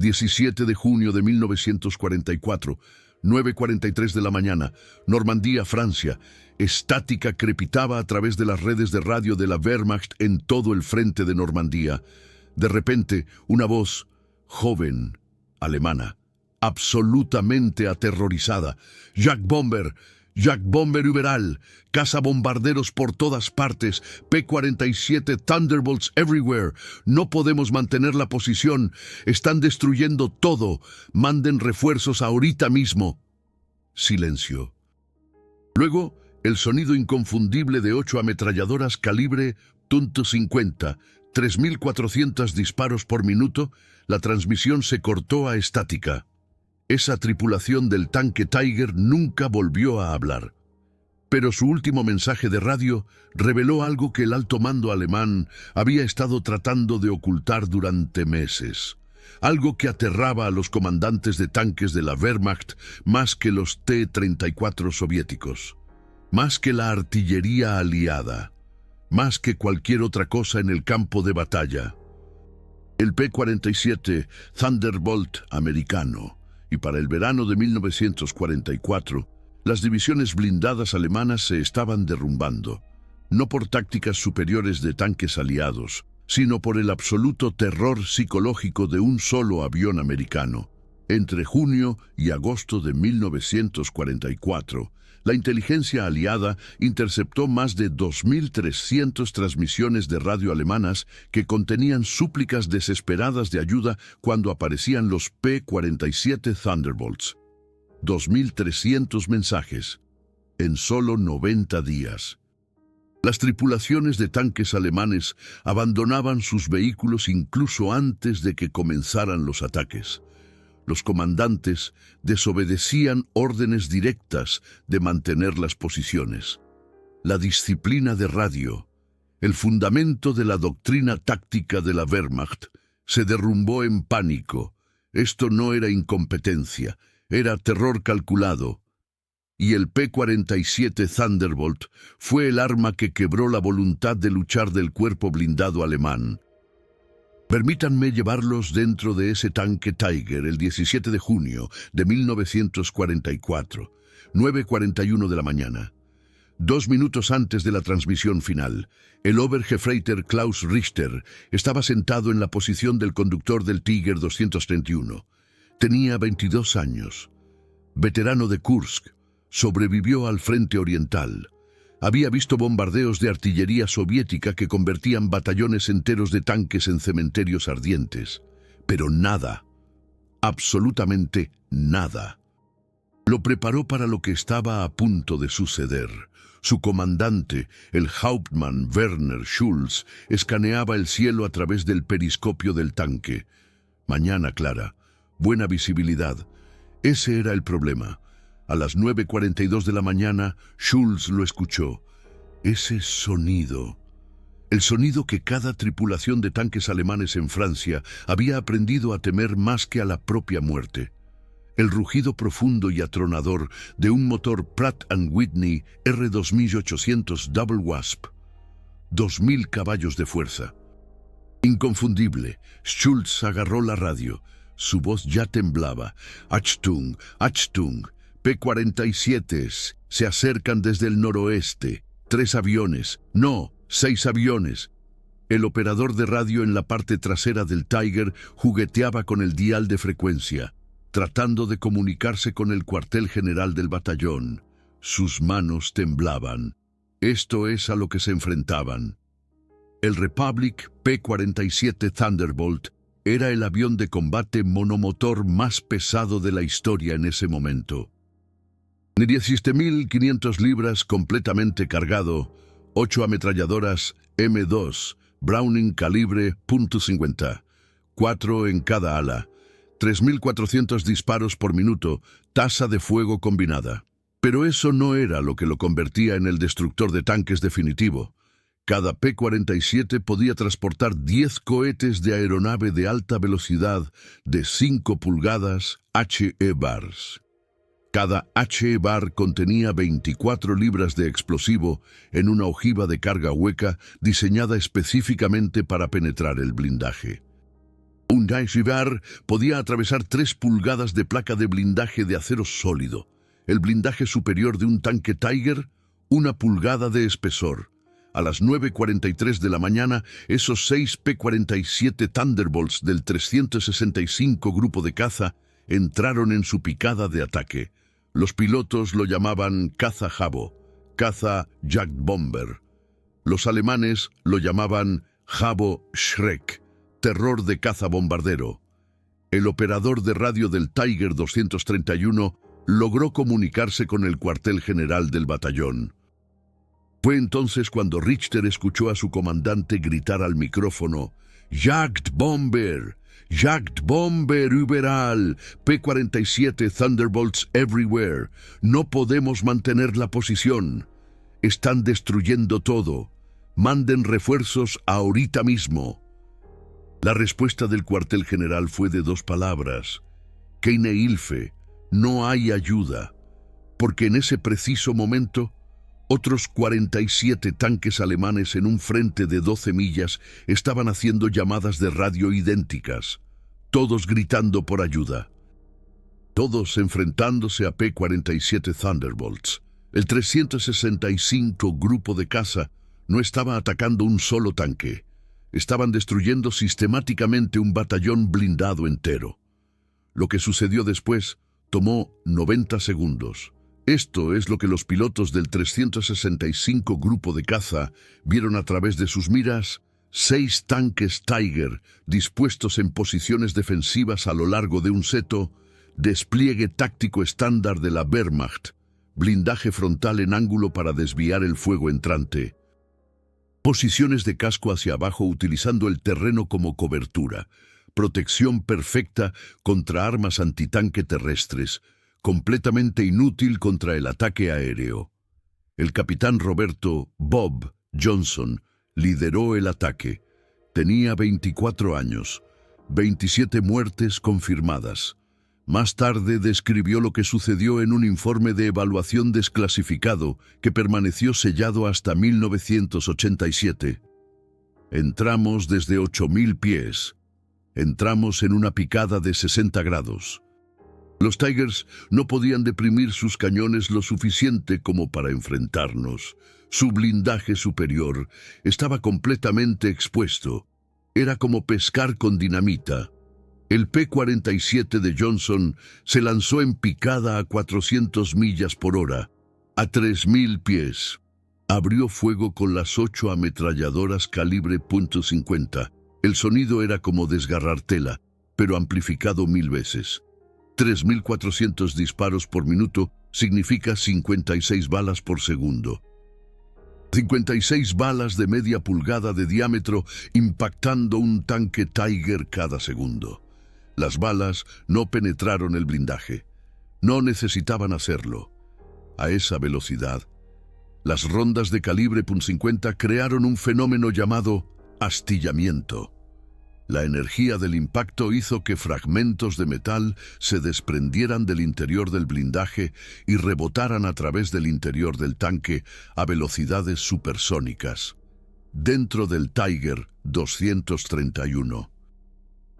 17 de junio de 1944, 9:43 de la mañana, Normandía, Francia. Estática crepitaba a través de las redes de radio de la Wehrmacht en todo el frente de Normandía. De repente, una voz, joven, alemana, absolutamente aterrorizada. Jacques Bomber überall, cazabombarderos por todas partes, P-47 Thunderbolts everywhere. No podemos mantener la posición, están destruyendo todo, manden refuerzos ahorita mismo. Silencio. Luego, el sonido inconfundible de 8 ametralladoras calibre .50, 3.400 disparos por minuto. La transmisión se cortó a estática. Esa tripulación del tanque Tiger nunca volvió a hablar. Pero su último mensaje de radio reveló algo que el alto mando alemán había estado tratando de ocultar durante meses. Algo que aterraba a los comandantes de tanques de la Wehrmacht más que los T-34 soviéticos, más que la artillería aliada, más que cualquier otra cosa en el campo de batalla. El P-47 Thunderbolt americano. Y para el verano de 1944, las divisiones blindadas alemanas se estaban derrumbando, no por tácticas superiores de tanques aliados, sino por el absoluto terror psicológico de un solo avión americano. Entre junio y agosto de 1944, la inteligencia aliada interceptó más de 2.300 transmisiones de radio alemanas que contenían súplicas desesperadas de ayuda cuando aparecían los P-47 Thunderbolts. 2.300 mensajes en solo 90 días. Las tripulaciones de tanques alemanes abandonaban sus vehículos incluso antes de que comenzaran los ataques. Los comandantes desobedecían órdenes directas de mantener las posiciones. La disciplina de radio, el fundamento de la doctrina táctica de la Wehrmacht, se derrumbó en pánico. Esto no era incompetencia, era terror calculado. Y el P-47 Thunderbolt fue el arma que quebró la voluntad de luchar del cuerpo blindado alemán. Permítanme llevarlos dentro de ese tanque Tiger el 17 de junio de 1944, 9:41 de la mañana. 2 minutos antes de la transmisión final, el Obergefreiter Klaus Richter estaba sentado en la posición del conductor del Tiger 231. Tenía 22 años. Veterano de Kursk, sobrevivió al frente oriental. Había visto bombardeos de artillería soviética que convertían batallones enteros de tanques en cementerios ardientes. Pero nada, absolutamente nada, lo preparó para lo que estaba a punto de suceder. Su comandante, el Hauptmann Werner Schulz, escaneaba el cielo a través del periscopio del tanque. Mañana clara, buena visibilidad. Ese era el problema. A las 9:42 de la mañana, Schulz lo escuchó. Ese sonido, el sonido que cada tripulación de tanques alemanes en Francia había aprendido a temer más que a la propia muerte. El rugido profundo y atronador de un motor Pratt & Whitney R2800 Double Wasp. 2.000 caballos de fuerza. Inconfundible, Schulz agarró la radio. Su voz ya temblaba. Achtung, Achtung. P-47 se acercan desde el noroeste. 3 aviones, no, 6 aviones. El operador de radio en la parte trasera del Tiger jugueteaba con el dial de frecuencia, tratando de comunicarse con el cuartel general del batallón. Sus manos temblaban. Esto es a lo que se enfrentaban. El Republic P-47 Thunderbolt era el avión de combate monomotor más pesado de la historia en ese momento. De 17.500 libras completamente cargado, 8 ametralladoras M2, Browning calibre .50, 4 en cada ala, 3.400 disparos por minuto, tasa de fuego combinada. Pero eso no era lo que lo convertía en el destructor de tanques definitivo. Cada P-47 podía transportar 10 cohetes de aeronave de alta velocidad de 5 pulgadas HE-bars. Cada HE-bar contenía 24 libras de explosivo en una ojiva de carga hueca diseñada específicamente para penetrar el blindaje. Un Daijivar podía atravesar 3 pulgadas de placa de blindaje de acero sólido. El blindaje superior de un tanque Tiger, 1 pulgada de espesor. A las 9:43 de la mañana, esos 6 P-47 Thunderbolts del 365 Grupo de Caza entraron en su picada de ataque. Los pilotos lo llamaban caza Jabo, caza Jagdbomber. Los alemanes lo llamaban Jabo Schreck, terror de caza bombardero. El operador de radio del Tiger 231 logró comunicarse con el cuartel general del batallón. Fue entonces cuando Richter escuchó a su comandante gritar al micrófono: «Jagdbomber, Jagdbomber überall, P-47 Thunderbolts everywhere. No podemos mantener la posición. Están destruyendo todo. Manden refuerzos ahorita mismo». La respuesta del cuartel general fue de 2 palabras: «Keine Hilfe, no hay ayuda», porque en ese preciso momento otros 47 tanques alemanes en un frente de 12 millas estaban haciendo llamadas de radio idénticas, todos gritando por ayuda. Todos enfrentándose a P-47 Thunderbolts. El 365 Grupo de Caza no estaba atacando un solo tanque. Estaban destruyendo sistemáticamente un batallón blindado entero. Lo que sucedió después tomó 90 segundos. Esto es lo que los pilotos del 365 Grupo de Caza vieron a través de sus miras: 6 tanques Tiger dispuestos en posiciones defensivas a lo largo de un seto, despliegue táctico estándar de la Wehrmacht, blindaje frontal en ángulo para desviar el fuego entrante, posiciones de casco hacia abajo utilizando el terreno como cobertura, protección perfecta contra armas antitanque terrestres, completamente inútil contra el ataque aéreo. El capitán Roberto Bob Johnson lideró el ataque. Tenía 24 años, 27 muertes confirmadas. Más tarde describió lo que sucedió en un informe de evaluación desclasificado que permaneció sellado hasta 1987. Entramos desde 8.000 pies. Entramos en una picada de 60 grados. Los Tigers no podían deprimir sus cañones lo suficiente como para enfrentarnos. Su blindaje superior estaba completamente expuesto. Era como pescar con dinamita. El P-47 de Johnson se lanzó en picada a 400 millas por hora, a 3.000 pies. Abrió fuego con las 8 ametralladoras calibre .50. El sonido era como desgarrar tela, pero amplificado 1000 veces. 3.400 disparos por minuto significa 56 balas por segundo. 56 balas de media pulgada de diámetro impactando un tanque Tiger cada segundo. Las balas no penetraron el blindaje. No necesitaban hacerlo. A esa velocidad, las rondas de calibre .50 crearon un fenómeno llamado astillamiento. La energía del impacto hizo que fragmentos de metal se desprendieran del interior del blindaje y rebotaran a través del interior del tanque a velocidades supersónicas. Dentro del Tiger 231.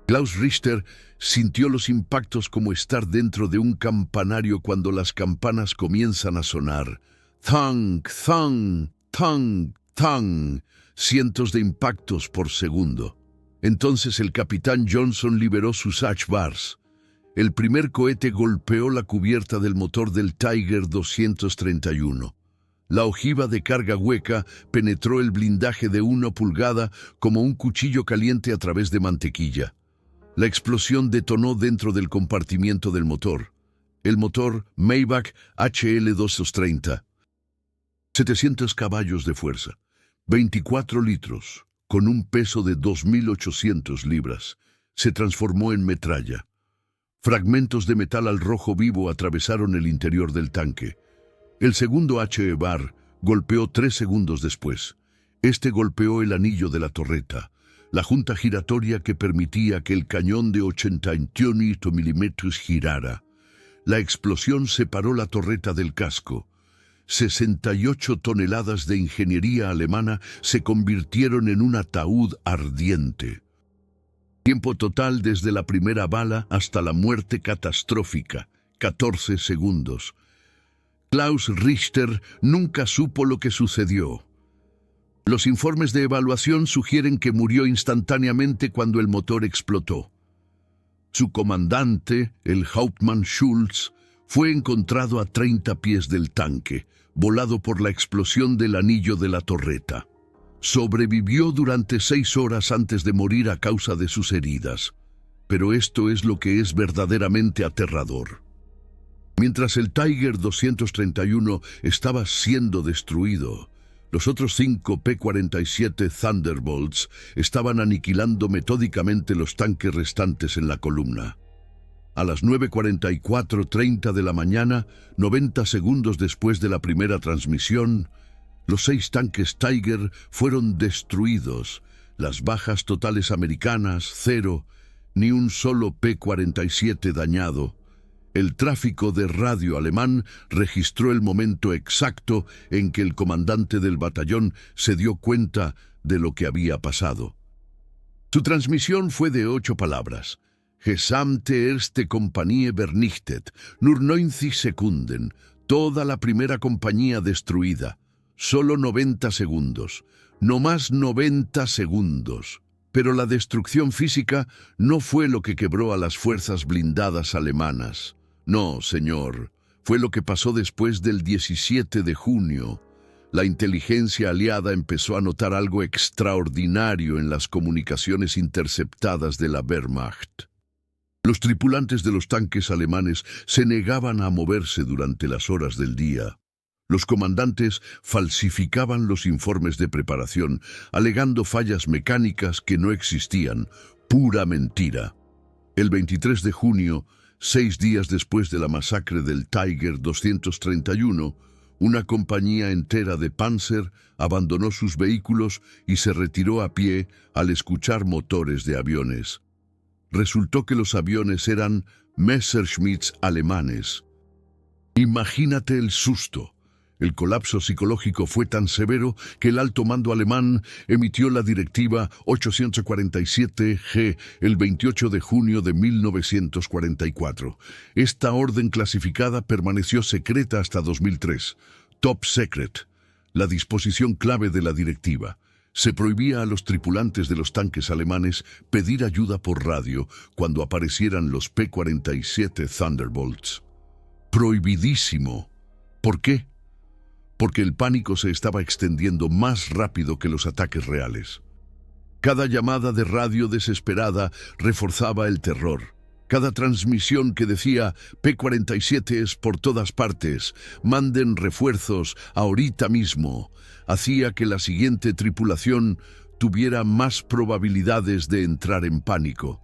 Klaus Richter sintió los impactos como estar dentro de un campanario cuando las campanas comienzan a sonar. Thunk, thunk, thunk, thunk. Cientos de impactos por segundo. Entonces el capitán Johnson liberó sus H-Bars. El primer cohete golpeó la cubierta del motor del Tiger 231. La ojiva de carga hueca penetró el blindaje de 1 pulgada como un cuchillo caliente a través de mantequilla. La explosión detonó dentro del compartimiento del motor. El motor Maybach HL230. 700 caballos de fuerza, 24 litros, con un peso de 2.800 libras, se transformó en metralla. Fragmentos de metal al rojo vivo atravesaron el interior del tanque. El segundo H-Bar golpeó 3 segundos después. Este golpeó el anillo de la torreta, la junta giratoria que permitía que el cañón de 81 milímetros girara. La explosión separó la torreta del casco. 68 toneladas de ingeniería alemana se convirtieron en un ataúd ardiente. Tiempo total desde la primera bala hasta la muerte catastrófica, 14 segundos. Klaus Richter nunca supo lo que sucedió. Los informes de evaluación sugieren que murió instantáneamente cuando el motor explotó. Su comandante, el Hauptmann Schulz, fue encontrado a 30 pies del tanque, volado por la explosión del anillo de la torreta. Sobrevivió durante 6 horas antes de morir a causa de sus heridas. Pero esto es lo que es verdaderamente aterrador. Mientras el Tiger 231 estaba siendo destruido, los otros 5 P-47 Thunderbolts estaban aniquilando metódicamente los tanques restantes en la columna. A las 9:44:30 de la mañana, 90 segundos después de la primera transmisión, los 6 tanques Tiger fueron destruidos. Las bajas totales americanas, 0, ni un solo P-47 dañado. El tráfico de radio alemán registró el momento exacto en que el comandante del batallón se dio cuenta de lo que había pasado. Su transmisión fue de 8 palabras. Gesamte erste Kompanie vernichtet, nur 90 Sekunden. Toda la primera compañía destruida. Solo 90 segundos. No más 90 segundos. Pero la destrucción física no fue lo que quebró a las fuerzas blindadas alemanas. No, señor, fue lo que pasó después del 17 de junio. La inteligencia aliada empezó a notar algo extraordinario en las comunicaciones interceptadas de la Wehrmacht. Los tripulantes de los tanques alemanes se negaban a moverse durante las horas del día. Los comandantes falsificaban los informes de preparación, alegando fallas mecánicas que no existían, pura mentira. El 23 de junio, 6 días después de la masacre del Tiger 231, una compañía entera de Panzer abandonó sus vehículos y se retiró a pie al escuchar motores de aviones. Resultó que los aviones eran Messerschmitts alemanes. Imagínate el susto. El colapso psicológico fue tan severo que el alto mando alemán emitió la directiva 847G el 28 de junio de 1944. Esta orden clasificada permaneció secreta hasta 2003. Top Secret, la disposición clave de la directiva. Se prohibía a los tripulantes de los tanques alemanes pedir ayuda por radio cuando aparecieran los P-47 Thunderbolts. Prohibidísimo. ¿Por qué? Porque el pánico se estaba extendiendo más rápido que los ataques reales. Cada llamada de radio desesperada reforzaba el terror. Cada transmisión que decía P-47 es por todas partes, manden refuerzos ahorita mismo, hacía que la siguiente tripulación tuviera más probabilidades de entrar en pánico.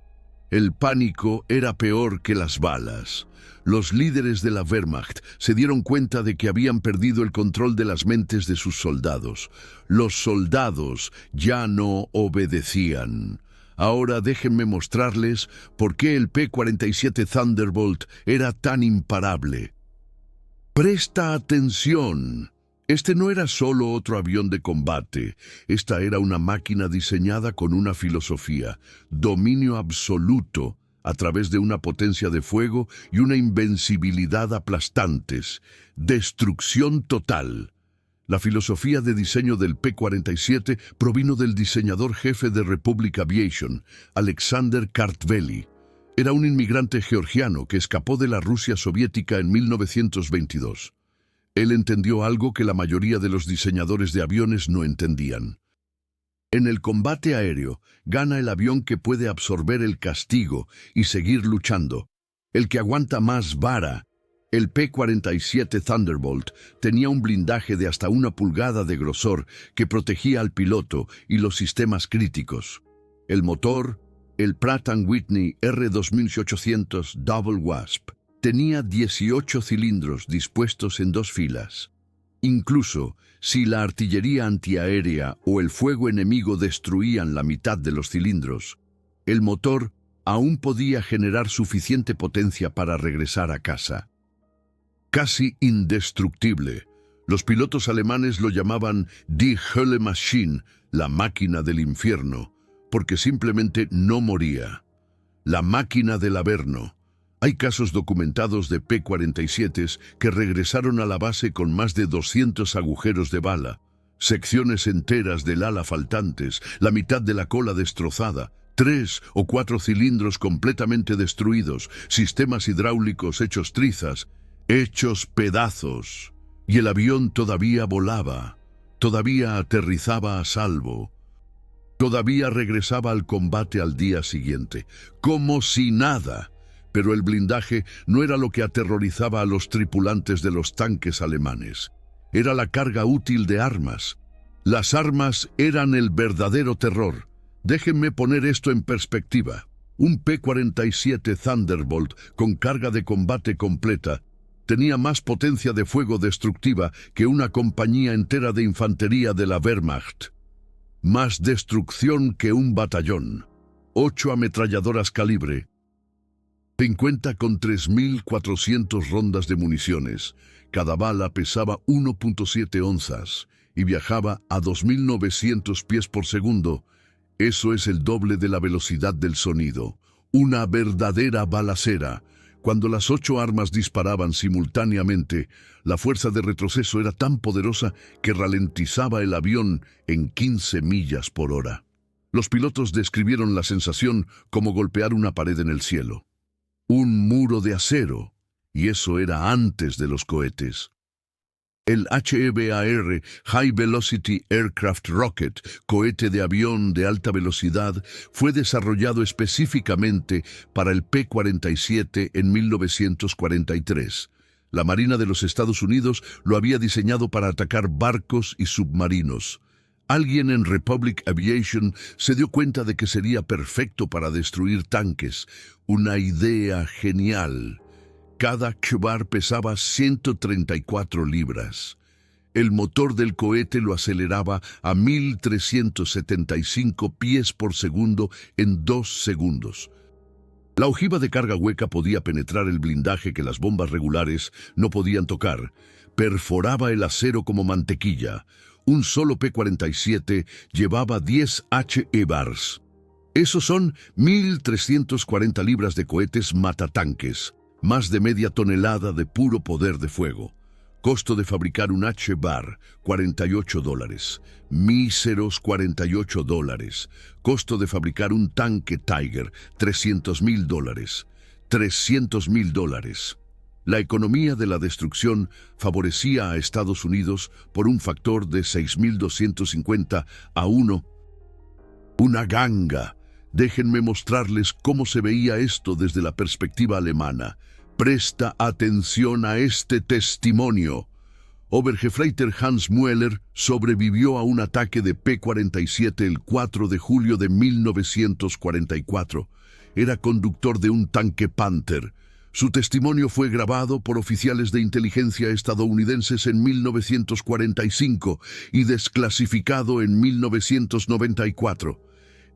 El pánico era peor que las balas. Los líderes de la Wehrmacht se dieron cuenta de que habían perdido el control de las mentes de sus soldados. Los soldados ya no obedecían. Ahora déjenme mostrarles por qué el P-47 Thunderbolt era tan imparable. Presta atención. Este no era solo otro avión de combate. Esta era una máquina diseñada con una filosofía: dominio absoluto a través de una potencia de fuego y una invencibilidad aplastantes. Destrucción total. La filosofía de diseño del P-47 provino del diseñador jefe de Republic Aviation, Alexander Kartveli. Era un inmigrante georgiano que escapó de la Rusia soviética en 1922. Él entendió algo que la mayoría de los diseñadores de aviones no entendían. En el combate aéreo, gana el avión que puede absorber el castigo y seguir luchando. El que aguanta más vara. El P-47 Thunderbolt tenía un blindaje de hasta 1 pulgada de grosor que protegía al piloto y los sistemas críticos. El motor, el Pratt & Whitney R2800 Double Wasp, tenía 18 cilindros dispuestos en 2 filas. Incluso si la artillería antiaérea o el fuego enemigo destruían la mitad de los cilindros, el motor aún podía generar suficiente potencia para regresar a casa. Casi indestructible. Los pilotos alemanes lo llamaban Die Hölle Maschine, la máquina del infierno. porque simplemente no moría. La máquina del Averno. Hay casos documentados de P-47s que regresaron a la base con más de 200 agujeros de bala, secciones enteras del ala faltantes, la mitad de la cola destrozada, 3 o 4 cilindros completamente destruidos, sistemas hidráulicos hechos trizas, hechos pedazos. Y el avión todavía volaba, todavía aterrizaba a salvo, todavía regresaba al combate al día siguiente, como si nada. Pero el blindaje no era lo que aterrorizaba a los tripulantes de los tanques alemanes. Era la carga útil de armas. Las armas eran el verdadero terror. Déjenme poner esto en perspectiva. Un P-47 Thunderbolt con carga de combate completa tenía más potencia de fuego destructiva que una compañía entera de infantería de la Wehrmacht. Más destrucción que un batallón. 8 ametralladoras calibre 50 con 3.400 rondas de municiones. Cada bala pesaba 1.7 onzas y viajaba a 2.900 pies por segundo. Eso es el doble de la velocidad del sonido. Una verdadera balacera. Cuando las 8 armas disparaban simultáneamente, la fuerza de retroceso era tan poderosa que ralentizaba el avión en 15 millas por hora. Los pilotos describieron la sensación como golpear una pared en el cielo. Un muro de acero, y eso era antes de los cohetes. El HEBAR, High Velocity Aircraft Rocket, cohete de avión de alta velocidad, fue desarrollado específicamente para el P-47 en 1943. La Marina de los Estados Unidos lo había diseñado para atacar barcos y submarinos. Alguien en Republic Aviation se dio cuenta de que sería perfecto para destruir tanques. Una idea genial. Cada Kvar pesaba 134 libras. El motor del cohete lo aceleraba a 1.375 pies por segundo en 2 segundos. La ojiva de carga hueca podía penetrar el blindaje que las bombas regulares no podían tocar. Perforaba el acero como mantequilla. Un solo P-47 llevaba 10 HE-bars. Esos son 1.340 libras de cohetes matatanques, más de media tonelada de puro poder de fuego. Costo de fabricar un H-bar, $48. Míseros $48. Costo de fabricar un tanque Tiger, $300.000. $300.000. La economía de la destrucción favorecía a Estados Unidos por un factor de 6.250 a 1. Una ganga. Déjenme mostrarles cómo se veía esto desde la perspectiva alemana. Presta atención a este testimonio. Obergefreiter Hans Müller sobrevivió a un ataque de P-47 el 4 de julio de 1944. Era conductor de un tanque Panther. Su testimonio fue grabado por oficiales de inteligencia estadounidenses en 1945 y desclasificado en 1994.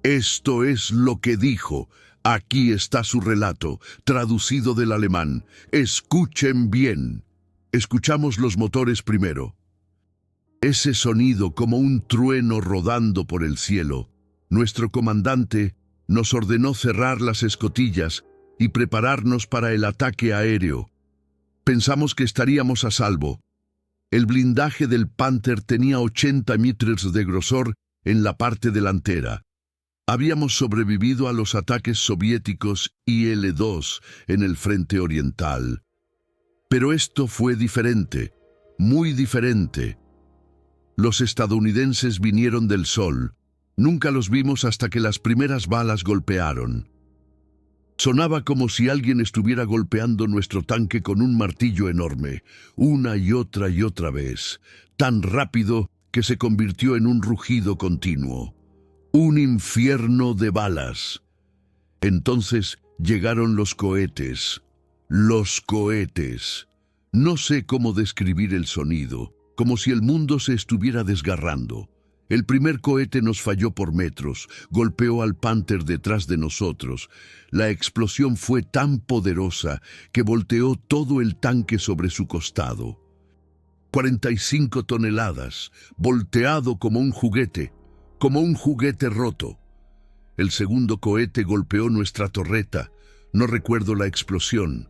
Esto es lo que dijo. Aquí está su relato, traducido del alemán. Escuchen bien. Escuchamos los motores primero. Ese sonido como un trueno rodando por el cielo. Nuestro comandante nos ordenó cerrar las escotillas y prepararnos para el ataque aéreo. Pensamos que estaríamos a salvo. El blindaje del Panther tenía 80 metros de grosor en la parte delantera. Habíamos sobrevivido a los ataques soviéticos IL-2 en el frente oriental. Pero esto fue diferente, muy diferente. Los estadounidenses vinieron del sol. Nunca los vimos hasta que las primeras balas golpearon. Sonaba como si alguien estuviera golpeando nuestro tanque con un martillo enorme, una y otra vez, tan rápido que se convirtió en un rugido continuo. Un infierno de balas. Entonces llegaron los cohetes. Los cohetes. No sé cómo describir el sonido, como si el mundo se estuviera desgarrando. El primer cohete nos falló por metros, golpeó al Panther detrás de nosotros. La explosión fue tan poderosa que volteó todo el tanque sobre su costado. 45 toneladas, volteado como un juguete roto. El segundo cohete golpeó nuestra torreta. No recuerdo la explosión.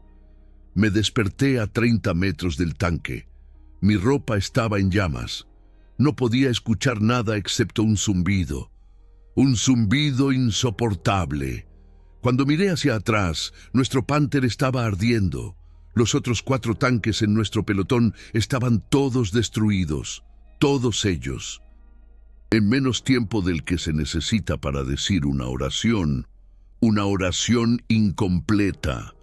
Me desperté a 30 metros del tanque. Mi ropa estaba en llamas. No podía escuchar nada excepto un zumbido insoportable. Cuando miré hacia atrás, nuestro Panther estaba ardiendo. Los otros 4 tanques en nuestro pelotón estaban todos destruidos, todos ellos. En menos tiempo del que se necesita para decir una oración incompleta.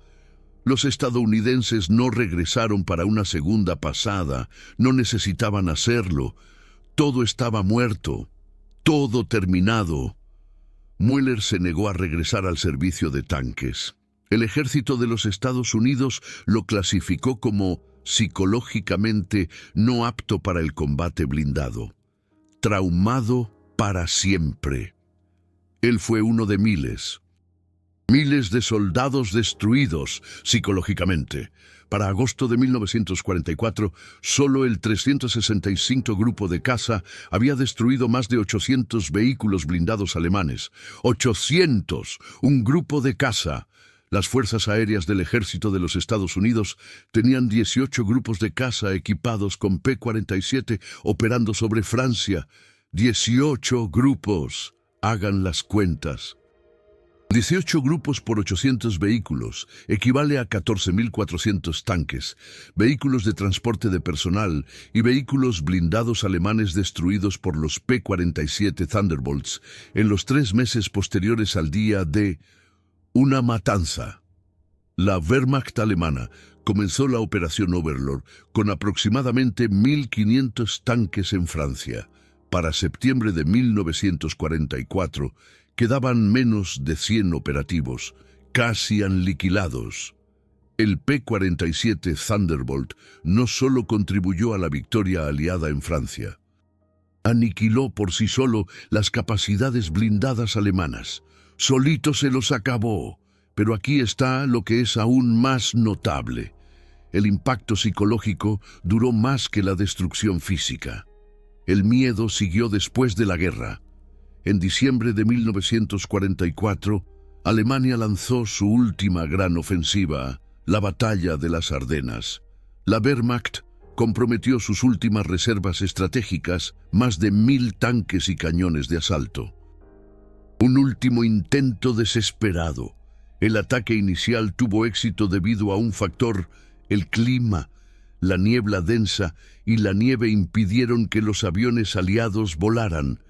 Los estadounidenses no regresaron para una segunda pasada, no necesitaban hacerlo. Todo estaba muerto, todo terminado. Mueller se negó a regresar al servicio de tanques. El ejército de los Estados Unidos lo clasificó como psicológicamente no apto para el combate blindado. Traumado para siempre. Él fue uno de miles de soldados destruidos psicológicamente. Para agosto de 1944, solo el 365 Grupo de Caza había destruido más de 800 vehículos blindados alemanes. ¡800! Un grupo de caza. Las fuerzas aéreas del ejército de los Estados Unidos tenían 18 grupos de caza equipados con P-47 operando sobre Francia. 18 grupos. Hagan las cuentas. 18 grupos por 800 vehículos equivale a 14.400 tanques, vehículos de transporte de personal y vehículos blindados alemanes destruidos por los P-47 Thunderbolts en los 3 meses posteriores al día de una matanza. La Wehrmacht alemana comenzó la Operación Overlord con aproximadamente 1.500 tanques en Francia. Para septiembre de 1944, quedaban menos de 100 operativos, casi aniquilados. El P-47 Thunderbolt no solo contribuyó a la victoria aliada en Francia, aniquiló por sí solo las capacidades blindadas alemanas. Solito se los acabó. Pero aquí está lo que es aún más notable. El impacto psicológico duró más que la destrucción física. El miedo siguió después de la guerra. En diciembre de 1944, Alemania lanzó su última gran ofensiva, la Batalla de las Ardenas. La Wehrmacht comprometió sus últimas reservas estratégicas, más de 1.000 tanques y cañones de asalto. Un último intento desesperado. El ataque inicial tuvo éxito debido a un factor, el clima. La niebla densa y la nieve impidieron que los aviones aliados volaran.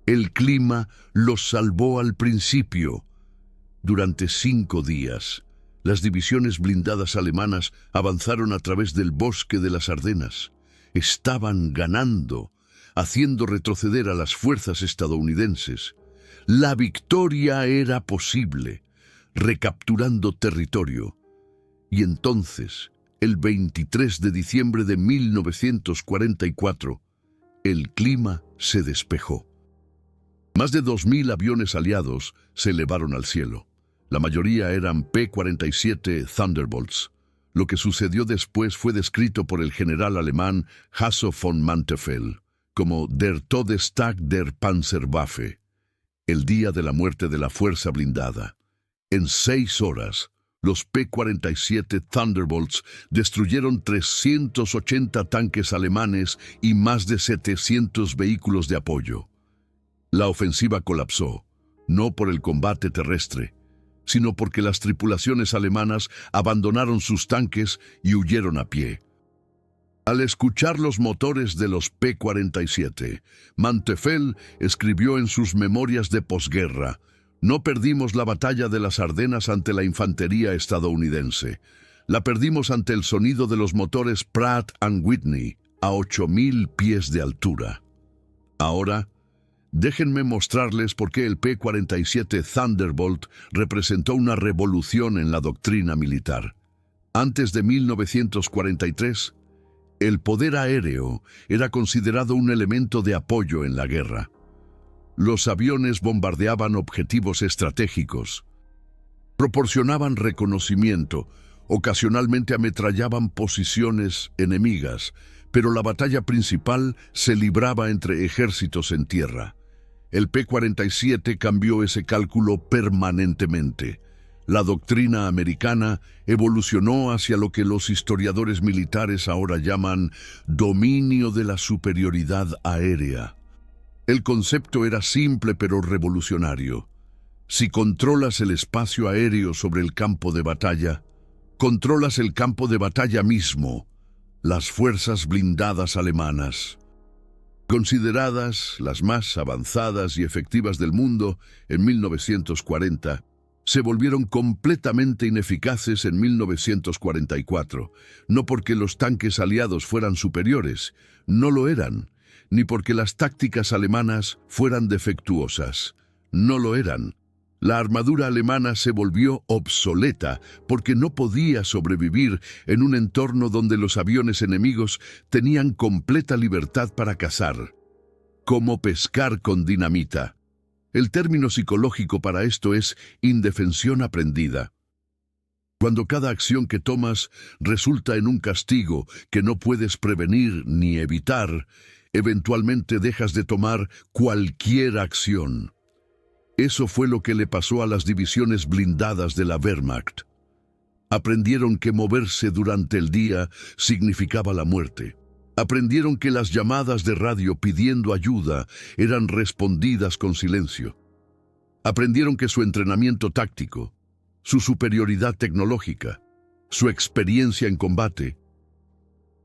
El clima los salvó al principio. Durante 5 días, las divisiones blindadas alemanas avanzaron a través del bosque de las Ardenas. Estaban ganando, haciendo retroceder a las fuerzas estadounidenses. La victoria era posible, recapturando territorio. Y entonces, el 23 de diciembre de 1944, el clima se despejó. Más de 2.000 aviones aliados se elevaron al cielo. La mayoría eran P-47 Thunderbolts. Lo que sucedió después fue descrito por el general alemán Hasso von Manteuffel como Der Todestag der Panzerwaffe, el día de la muerte de la fuerza blindada. En 6 horas, los P-47 Thunderbolts destruyeron 380 tanques alemanes y más de 700 vehículos de apoyo. La ofensiva colapsó, no por el combate terrestre, sino porque las tripulaciones alemanas abandonaron sus tanques y huyeron a pie. Al escuchar los motores de los P-47, Manteuffel escribió en sus memorias de posguerra: "No perdimos la batalla de las Ardenas ante la infantería estadounidense. La perdimos ante el sonido de los motores Pratt & Whitney a 8.000 pies de altura". Ahora, déjenme mostrarles por qué el P-47 Thunderbolt representó una revolución en la doctrina militar. Antes de 1943, el poder aéreo era considerado un elemento de apoyo en la guerra. Los aviones bombardeaban objetivos estratégicos, proporcionaban reconocimiento, ocasionalmente ametrallaban posiciones enemigas, pero la batalla principal se libraba entre ejércitos en tierra. El P-47 cambió ese cálculo permanentemente. La doctrina americana evolucionó hacia lo que los historiadores militares ahora llaman dominio de la superioridad aérea. El concepto era simple pero revolucionario. Si controlas el espacio aéreo sobre el campo de batalla, controlas el campo de batalla mismo, las fuerzas blindadas alemanas. Consideradas las más avanzadas y efectivas del mundo en 1940, se volvieron completamente ineficaces en 1944, no porque los tanques aliados fueran superiores, no lo eran, ni porque las tácticas alemanas fueran defectuosas, no lo eran. La armadura alemana se volvió obsoleta porque no podía sobrevivir en un entorno donde los aviones enemigos tenían completa libertad para cazar. Como pescar con dinamita. El término psicológico para esto es indefensión aprendida. Cuando cada acción que tomas resulta en un castigo que no puedes prevenir ni evitar, eventualmente dejas de tomar cualquier acción. Eso fue lo que le pasó a las divisiones blindadas de la Wehrmacht. Aprendieron que moverse durante el día significaba la muerte. Aprendieron que las llamadas de radio pidiendo ayuda eran respondidas con silencio. Aprendieron que su entrenamiento táctico, su superioridad tecnológica, su experiencia en combate,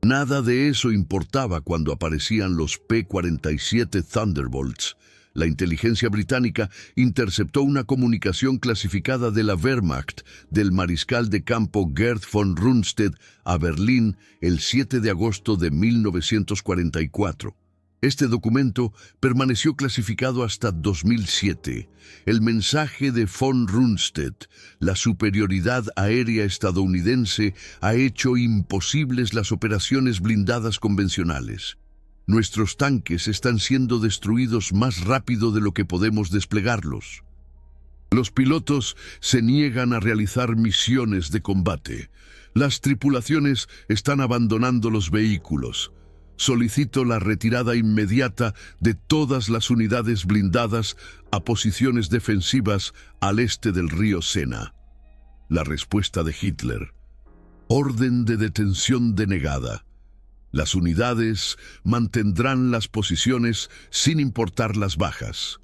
nada de eso importaba cuando aparecían los P-47 Thunderbolts. La inteligencia británica interceptó una comunicación clasificada de la Wehrmacht del mariscal de campo Gerd von Rundstedt a Berlín el 7 de agosto de 1944. Este documento permaneció clasificado hasta 2007. El mensaje de von Rundstedt, la superioridad aérea estadounidense, ha hecho imposibles las operaciones blindadas convencionales. Nuestros tanques están siendo destruidos más rápido de lo que podemos desplegarlos. Los pilotos se niegan a realizar misiones de combate. Las tripulaciones están abandonando los vehículos. Solicito la retirada inmediata de todas las unidades blindadas a posiciones defensivas al este del río Sena. La respuesta de Hitler. Orden de detención denegada. Las unidades mantendrán las posiciones sin importar las bajas.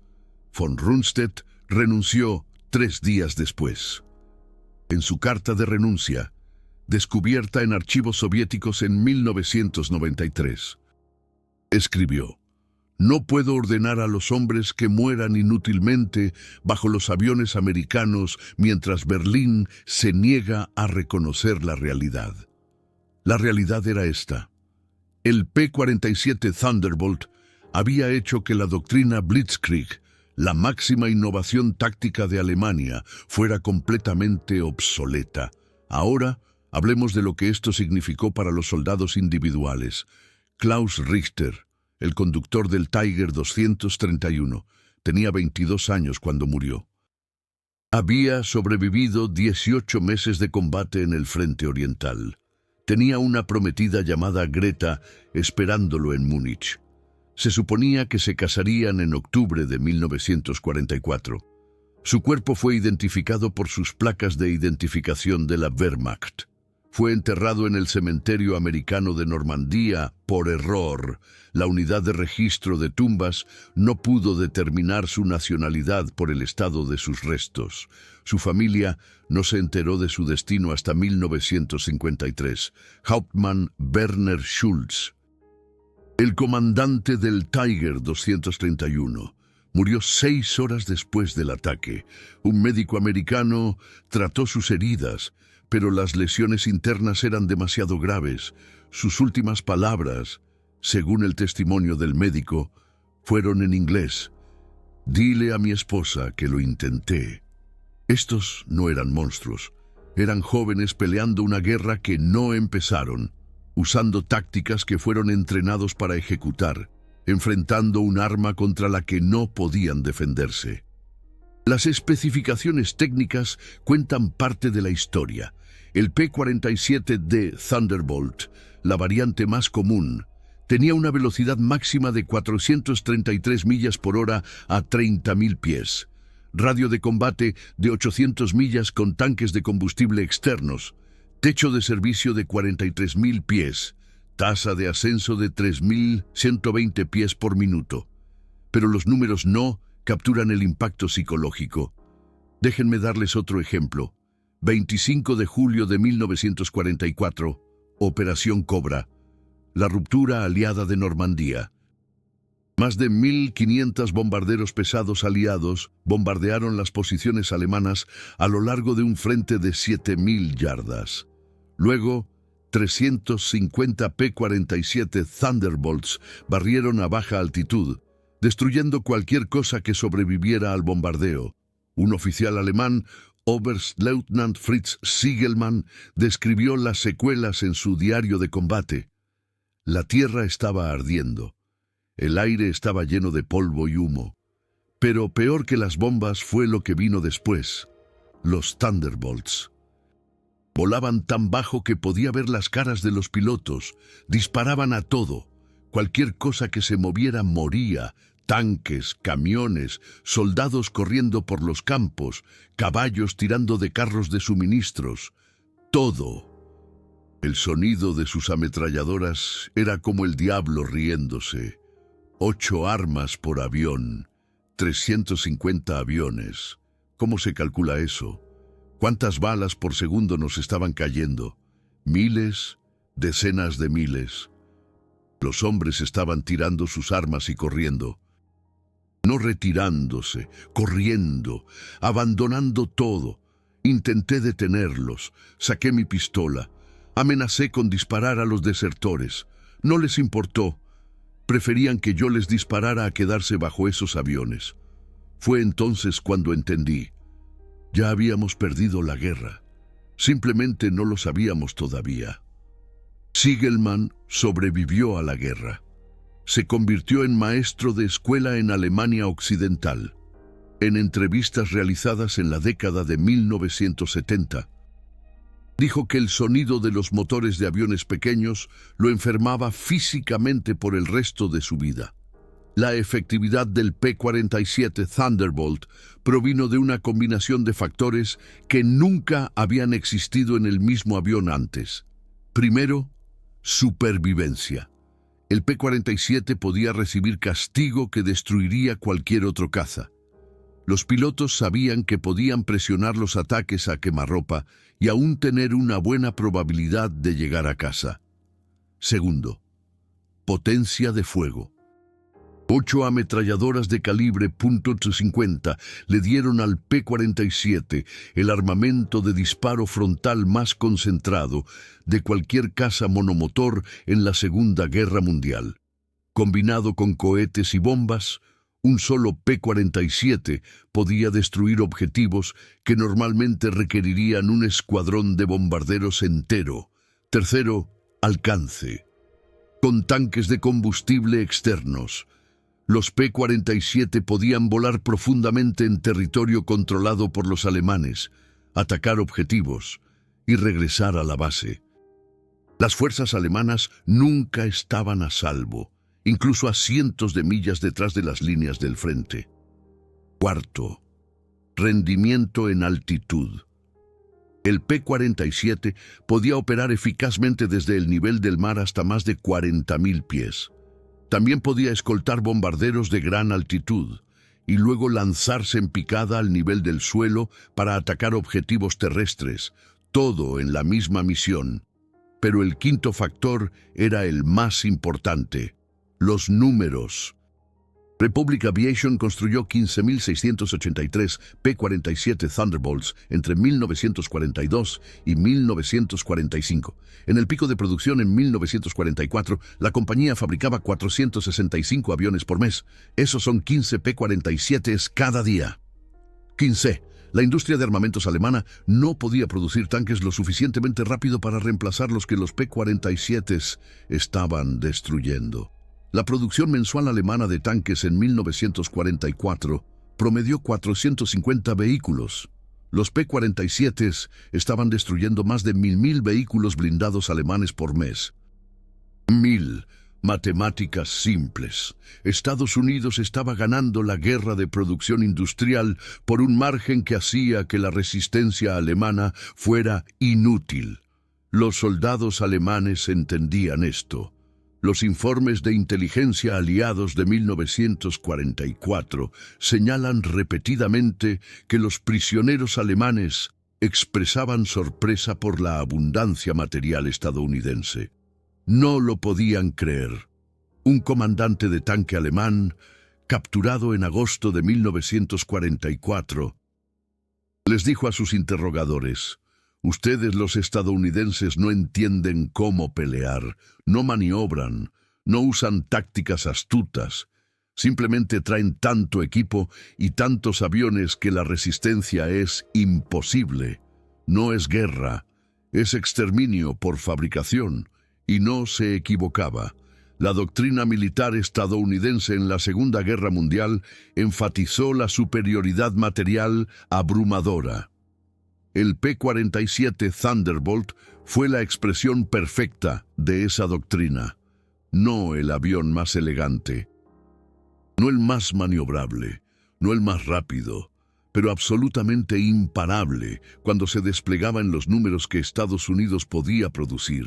Von Rundstedt renunció 3 días después. En su carta de renuncia, descubierta en archivos soviéticos en 1993, escribió: «No puedo ordenar a los hombres que mueran inútilmente bajo los aviones americanos mientras Berlín se niega a reconocer la realidad». La realidad era esta. El P-47 Thunderbolt había hecho que la doctrina Blitzkrieg, la máxima innovación táctica de Alemania, fuera completamente obsoleta. Ahora, hablemos de lo que esto significó para los soldados individuales. Klaus Richter, el conductor del Tiger 231, tenía 22 años cuando murió. Había sobrevivido 18 meses de combate en el frente oriental. Tenía una prometida llamada Greta esperándolo en Múnich. Se suponía que se casarían en octubre de 1944. Su cuerpo fue identificado por sus placas de identificación de la Wehrmacht. Fue enterrado en el cementerio americano de Normandía por error. La unidad de registro de tumbas no pudo determinar su nacionalidad por el estado de sus restos. Su familia no se enteró de su destino hasta 1953. Hauptmann Werner Schulz, el comandante del Tiger 231, murió 6 horas después del ataque. Un médico americano trató sus heridas, pero las lesiones internas eran demasiado graves. Sus últimas palabras, según el testimonio del médico, fueron en inglés: «Dile a mi esposa que lo intenté». Estos no eran monstruos, eran jóvenes peleando una guerra que no empezaron, usando tácticas que fueron entrenados para ejecutar, enfrentando un arma contra la que no podían defenderse. Las especificaciones técnicas cuentan parte de la historia. El P-47D Thunderbolt, la variante más común, Tenía una velocidad máxima de 433 millas por hora a 30.000 pies. Radio de combate de 800 millas con tanques de combustible externos. Techo de servicio de 43.000 pies. Tasa de ascenso de 3.120 pies por minuto. Pero los números no capturan el impacto psicológico. Déjenme darles otro ejemplo. 25 de julio de 1944, Operación Cobra. La ruptura aliada de Normandía. Más de 1.500 bombarderos pesados aliados bombardearon las posiciones alemanas a lo largo de un frente de 7.000 yardas. Luego, 350 P-47 Thunderbolts barrieron a baja altitud, destruyendo cualquier cosa que sobreviviera al bombardeo. Un oficial alemán, Oberstleutnant Fritz Siegelmann, describió las secuelas en su diario de combate. La tierra estaba ardiendo. El aire estaba lleno de polvo y humo. Pero peor que las bombas fue lo que vino después. Los Thunderbolts. Volaban tan bajo que podía ver las caras de los pilotos. Disparaban a todo. Cualquier cosa que se moviera moría. Tanques, camiones, soldados corriendo por los campos, caballos tirando de carros de suministros. Todo. El sonido de sus ametralladoras era como el diablo riéndose. 8 armas por avión, 350 aviones. ¿Cómo se calcula eso? ¿Cuántas balas por segundo nos estaban cayendo? Miles, decenas de miles. Los hombres estaban tirando sus armas y corriendo. No retirándose, corriendo, abandonando todo. Intenté detenerlos, saqué mi pistola, amenacé con disparar a los desertores. No les importó. Preferían que yo les disparara a quedarse bajo esos aviones. Fue entonces cuando entendí. Ya habíamos perdido la guerra. Simplemente no lo sabíamos todavía. Siegelmann sobrevivió a la guerra. Se convirtió en maestro de escuela en Alemania Occidental. En entrevistas realizadas en la década de 1970, dijo que el sonido de los motores de aviones pequeños lo enfermaba físicamente por el resto de su vida. La efectividad del P-47 Thunderbolt provino de una combinación de factores que nunca habían existido en el mismo avión antes. Primero, supervivencia. El P-47 podía recibir castigo que destruiría cualquier otro caza. Los pilotos sabían que podían presionar los ataques a quemarropa y aún tener una buena probabilidad de llegar a casa. Segundo, potencia de fuego. 8 ametralladoras de calibre .50 le dieron al P-47 el armamento de disparo frontal más concentrado de cualquier caza monomotor en la Segunda Guerra Mundial. Combinado con cohetes y bombas, un solo P-47 podía destruir objetivos que normalmente requerirían un escuadrón de bombarderos entero. Tercero, alcance. Con tanques de combustible externos, los P-47 podían volar profundamente en territorio controlado por los alemanes, atacar objetivos y regresar a la base. Las fuerzas alemanas nunca estaban a salvo, incluso a cientos de millas detrás de las líneas del frente. Cuarto, rendimiento en altitud. El P-47 podía operar eficazmente desde el nivel del mar hasta más de 40.000 pies. También podía escoltar bombarderos de gran altitud y luego lanzarse en picada al nivel del suelo para atacar objetivos terrestres, todo en la misma misión. Pero el quinto factor era el más importante: los números. Republic Aviation construyó 15.683 P-47 Thunderbolts entre 1942 y 1945. En el pico de producción en 1944, la compañía fabricaba 465 aviones por mes. Esos son 15 P-47s cada día. 15. La industria de armamentos alemana no podía producir tanques lo suficientemente rápido para reemplazar los que los P-47s estaban destruyendo. La producción mensual alemana de tanques en 1944 promedió 450 vehículos. Los P-47s estaban destruyendo más de 1.000 vehículos blindados alemanes por mes. 1.000. Matemáticas simples. Estados Unidos estaba ganando la guerra de producción industrial por un margen que hacía que la resistencia alemana fuera inútil. Los soldados alemanes entendían esto. Los informes de inteligencia aliados de 1944 señalan repetidamente que los prisioneros alemanes expresaban sorpresa por la abundancia material estadounidense. No lo podían creer. Un comandante de tanque alemán, capturado en agosto de 1944, les dijo a sus interrogadores: «Ustedes los estadounidenses no entienden cómo pelear, no maniobran, no usan tácticas astutas, simplemente traen tanto equipo y tantos aviones que la resistencia es imposible. No es guerra, es exterminio por fabricación». Y no se equivocaba. La doctrina militar estadounidense en la Segunda Guerra Mundial enfatizó la superioridad material abrumadora. El P-47 Thunderbolt fue la expresión perfecta de esa doctrina. No el avión más elegante, no el más maniobrable, no el más rápido, pero absolutamente imparable cuando se desplegaba en los números que Estados Unidos podía producir.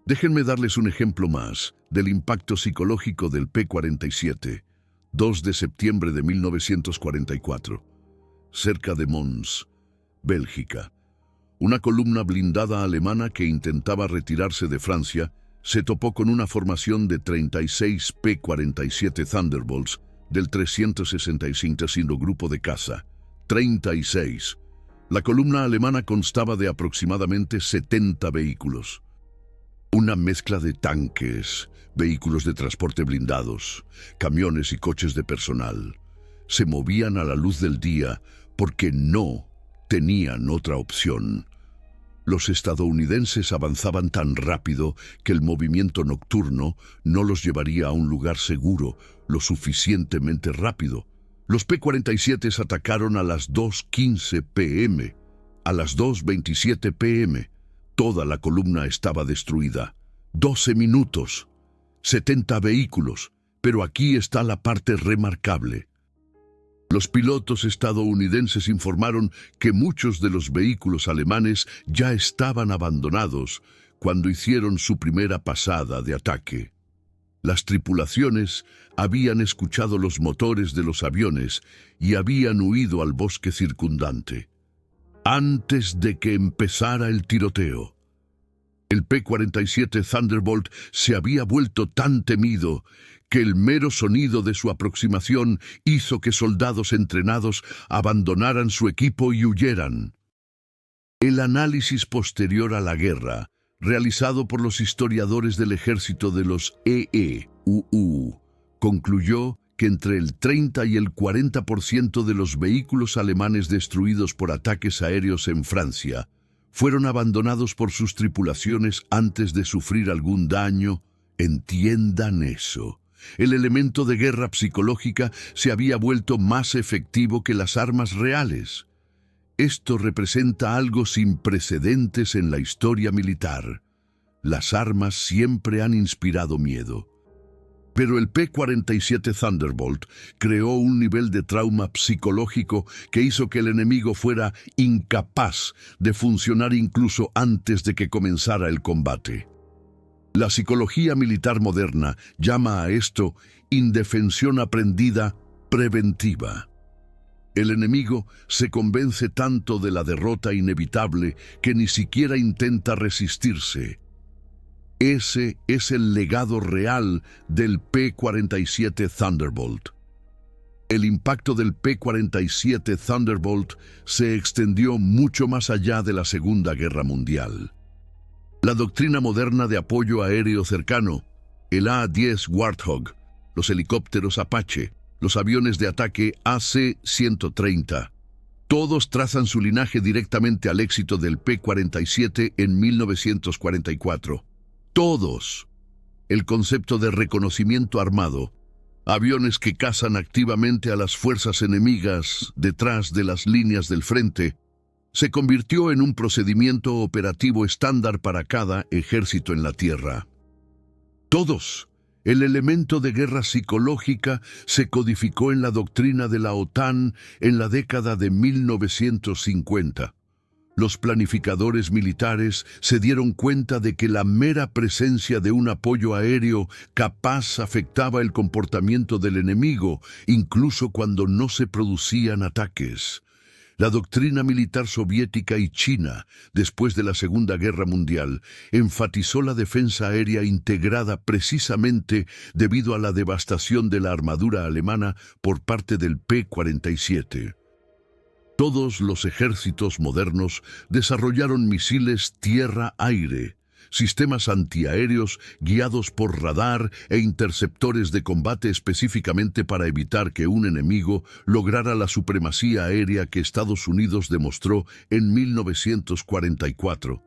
Déjenme darles un ejemplo más del impacto psicológico del P-47. 2 de septiembre de 1944. Cerca de Mons, Bélgica. Una columna blindada alemana que intentaba retirarse de Francia se topó con una formación de 36 P-47 Thunderbolts del 365 Grupo de Caza. 36. La columna alemana constaba de aproximadamente 70 vehículos. Una mezcla de tanques, vehículos de transporte blindados, camiones y coches de personal. Se movían a la luz del día porque no tenían otra opción. Los estadounidenses avanzaban tan rápido que el movimiento nocturno no los llevaría a un lugar seguro lo suficientemente rápido. Los P-47 atacaron a las 2:15 p.m., a las 2:27 p.m., toda la columna estaba destruida. 12 minutos, 70 vehículos, pero aquí está la parte remarcable. Los pilotos estadounidenses informaron que muchos de los vehículos alemanes ya estaban abandonados cuando hicieron su primera pasada de ataque. Las tripulaciones habían escuchado los motores de los aviones y habían huido al bosque circundante. Antes de que empezara el tiroteo, el P-47 Thunderbolt se había vuelto tan temido que el mero sonido de su aproximación hizo que soldados entrenados abandonaran su equipo y huyeran. El análisis posterior a la guerra, realizado por los historiadores del ejército de los EEUU, concluyó que entre el 30 y el 40% de los vehículos alemanes destruidos por ataques aéreos en Francia fueron abandonados por sus tripulaciones antes de sufrir algún daño. Entiendan eso. El elemento de guerra psicológica se había vuelto más efectivo que las armas reales. Esto representa algo sin precedentes en la historia militar. Las armas siempre han inspirado miedo. Pero el P-47 Thunderbolt creó un nivel de trauma psicológico que hizo que el enemigo fuera incapaz de funcionar incluso antes de que comenzara el combate. La psicología militar moderna llama a esto indefensión aprendida preventiva. El enemigo se convence tanto de la derrota inevitable que ni siquiera intenta resistirse. Ese es el legado real del P-47 Thunderbolt. El impacto del P-47 Thunderbolt se extendió mucho más allá de la Segunda Guerra Mundial. La doctrina moderna de apoyo aéreo cercano, el A-10 Warthog, los helicópteros Apache, los aviones de ataque AC-130, todos trazan su linaje directamente al éxito del P-47 en 1944. Todos. El concepto de reconocimiento armado, aviones que cazan activamente a las fuerzas enemigas detrás de las líneas del frente, se convirtió en un procedimiento operativo estándar para cada ejército en la tierra. Todos, El elemento de guerra psicológica se codificó en la doctrina de la OTAN en la década de 1950. Los planificadores militares se dieron cuenta de que la mera presencia de un apoyo aéreo capaz afectaba el comportamiento del enemigo, incluso cuando no se producían ataques. La doctrina militar soviética y china, después de la Segunda Guerra Mundial, enfatizó la defensa aérea integrada precisamente debido a la devastación de la armadura alemana por parte del P-47. Todos los ejércitos modernos desarrollaron misiles tierra-aire, sistemas antiaéreos guiados por radar e interceptores de combate específicamente para evitar que un enemigo lograra la supremacía aérea que Estados Unidos demostró en 1944.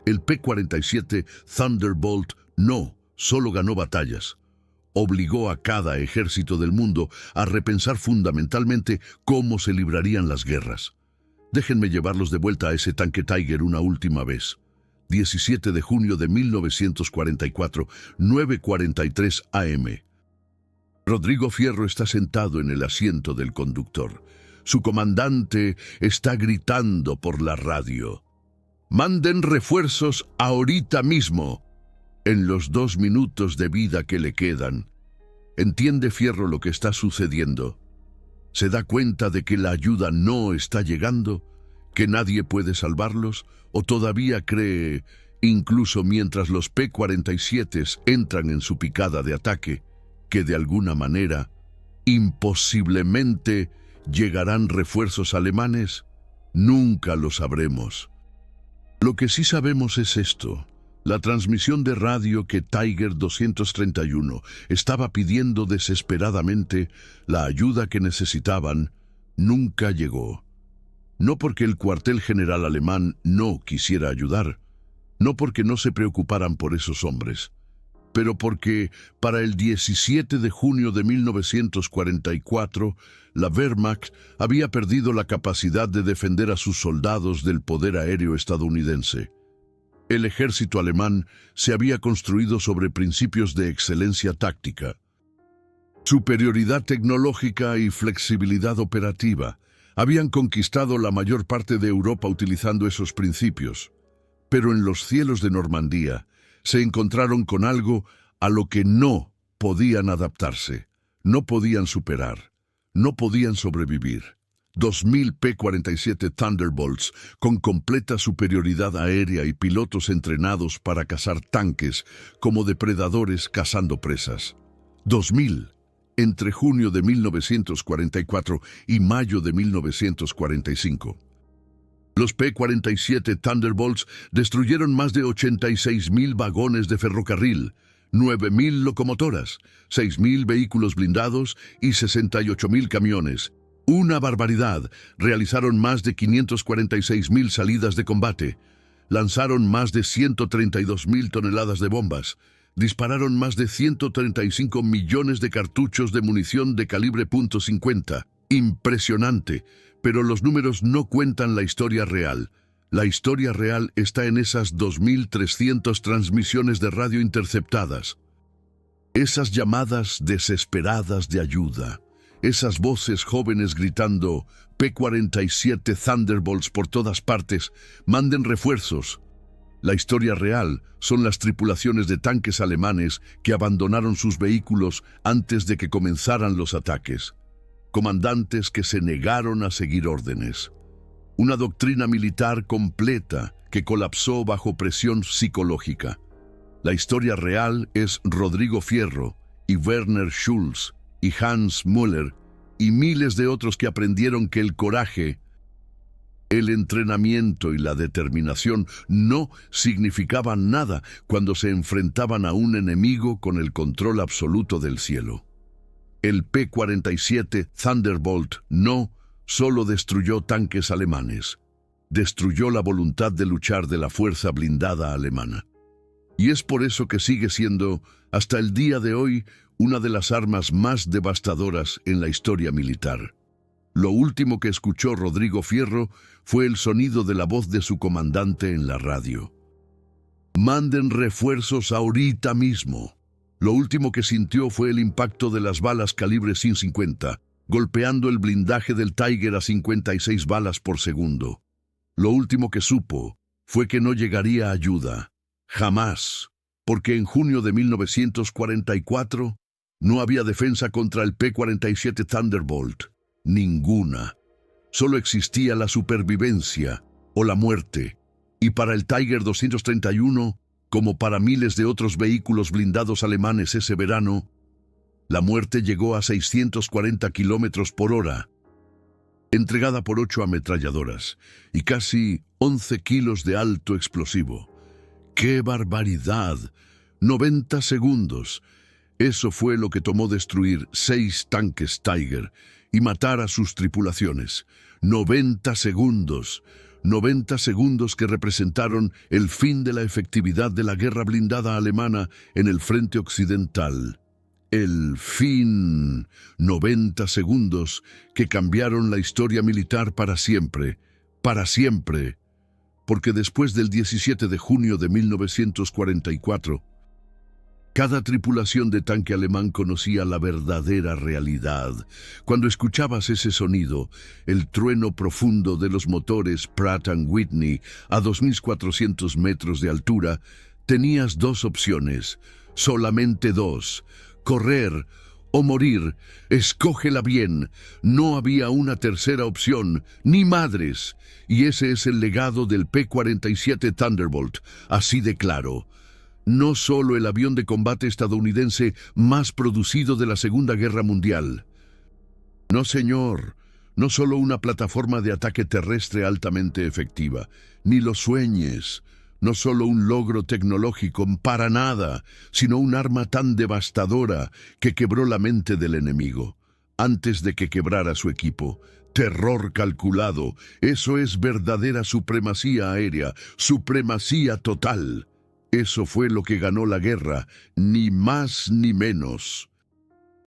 El P-47 Thunderbolt no solo ganó batallas, obligó a cada ejército del mundo a repensar fundamentalmente cómo se librarían las guerras. Déjenme llevarlos de vuelta a ese tanque Tiger una última vez. 17 de junio de 1944, 9:43 AM. Rodrigo Fierro está sentado en el asiento del conductor. Su comandante está gritando por la radio: «¡Manden refuerzos ahorita mismo!». En los 2 minutos de vida que le quedan, ¿entiende Fierro lo que está sucediendo? ¿Se da cuenta de que la ayuda no está llegando? ¿Que nadie puede salvarlos? ¿O todavía cree, incluso mientras los P-47 entran en su picada de ataque, que de alguna manera, imposiblemente, llegarán refuerzos alemanes? Nunca lo sabremos. Lo que sí sabemos es esto: la transmisión de radio que Tiger 231 estaba pidiendo desesperadamente, la ayuda que necesitaban, nunca llegó. No porque el cuartel general alemán no quisiera ayudar, no porque no se preocuparan por esos hombres, pero porque para el 17 de junio de 1944, la Wehrmacht había perdido la capacidad de defender a sus soldados del poder aéreo estadounidense. El ejército alemán se había construido sobre principios de excelencia táctica, superioridad tecnológica y flexibilidad operativa. Habían conquistado la mayor parte de Europa utilizando esos principios. Pero en los cielos de Normandía se encontraron con algo a lo que no podían adaptarse, no podían superar, no podían sobrevivir. 2.000 P-47 Thunderbolts con completa superioridad aérea y pilotos entrenados para cazar tanques como depredadores cazando presas. 2.000 entre junio de 1944 y mayo de 1945. Los P-47 Thunderbolts destruyeron más de 86.000 vagones de ferrocarril, 9.000 locomotoras, 6.000 vehículos blindados y 68.000 camiones. Una barbaridad. Realizaron más de 546.000 salidas de combate. Lanzaron más de 132.000 toneladas de bombas. Dispararon más de 135 millones de cartuchos de munición de calibre .50. Impresionante, pero los números no cuentan la historia real. La historia real está en esas 2.300 transmisiones de radio interceptadas. Esas llamadas desesperadas de ayuda. Esas voces jóvenes gritando P-47 Thunderbolts por todas partes, manden refuerzos. La historia real son las tripulaciones de tanques alemanes que abandonaron sus vehículos antes de que comenzaran los ataques. Comandantes que se negaron a seguir órdenes. Una doctrina militar completa que colapsó bajo presión psicológica. La historia real es Rodrigo Fierro y Werner Schulz y Hans Müller y miles de otros que aprendieron que el coraje, el entrenamiento y la determinación no significaban nada cuando se enfrentaban a un enemigo con el control absoluto del cielo. El P-47 Thunderbolt no solo destruyó tanques alemanes, destruyó la voluntad de luchar de la fuerza blindada alemana. Y es por eso que sigue siendo, hasta el día de hoy, una de las armas más devastadoras en la historia militar. Lo último que escuchó Rodrigo Fierro fue el sonido de la voz de su comandante en la radio. «Manden refuerzos ahorita mismo». Lo último que sintió fue el impacto de las balas calibre .50, golpeando el blindaje del Tiger a 56 balas por segundo. Lo último que supo fue que no llegaría ayuda. Jamás. Porque en junio de 1944 no había defensa contra el P-47 Thunderbolt. Ninguna. Solo existía la supervivencia o la muerte. Y para el Tiger 231, como para miles de otros vehículos blindados alemanes ese verano, la muerte llegó a 640 kilómetros por hora, entregada por 8 ametralladoras y casi 11 kilos de alto explosivo. ¡Qué barbaridad! 90 segundos. Eso fue lo que tomó destruir 6 tanques Tiger y matar a sus tripulaciones. 90 segundos. 90 segundos que representaron el fin de la efectividad de la guerra blindada alemana en el frente occidental. El fin. 90 segundos que cambiaron la historia militar para siempre. Para siempre. Porque después del 17 de junio de 1944, cada tripulación de tanque alemán conocía la verdadera realidad. Cuando escuchabas ese sonido, el trueno profundo de los motores Pratt & Whitney a 2.400 metros de altura, tenías 2 opciones, solamente 2, correr o morir. Escógela bien. No había una tercera opción, ni madres. Y ese es el legado del P-47 Thunderbolt, así de claro. No solo el avión de combate estadounidense más producido de la Segunda Guerra Mundial. No, señor, no solo una plataforma de ataque terrestre altamente efectiva, ni lo sueñes. No solo un logro tecnológico, para nada, sino un arma tan devastadora que quebró la mente del enemigo, antes de que quebrara su equipo. Terror calculado, eso es verdadera supremacía aérea, supremacía total. Eso fue lo que ganó la guerra, ni más ni menos.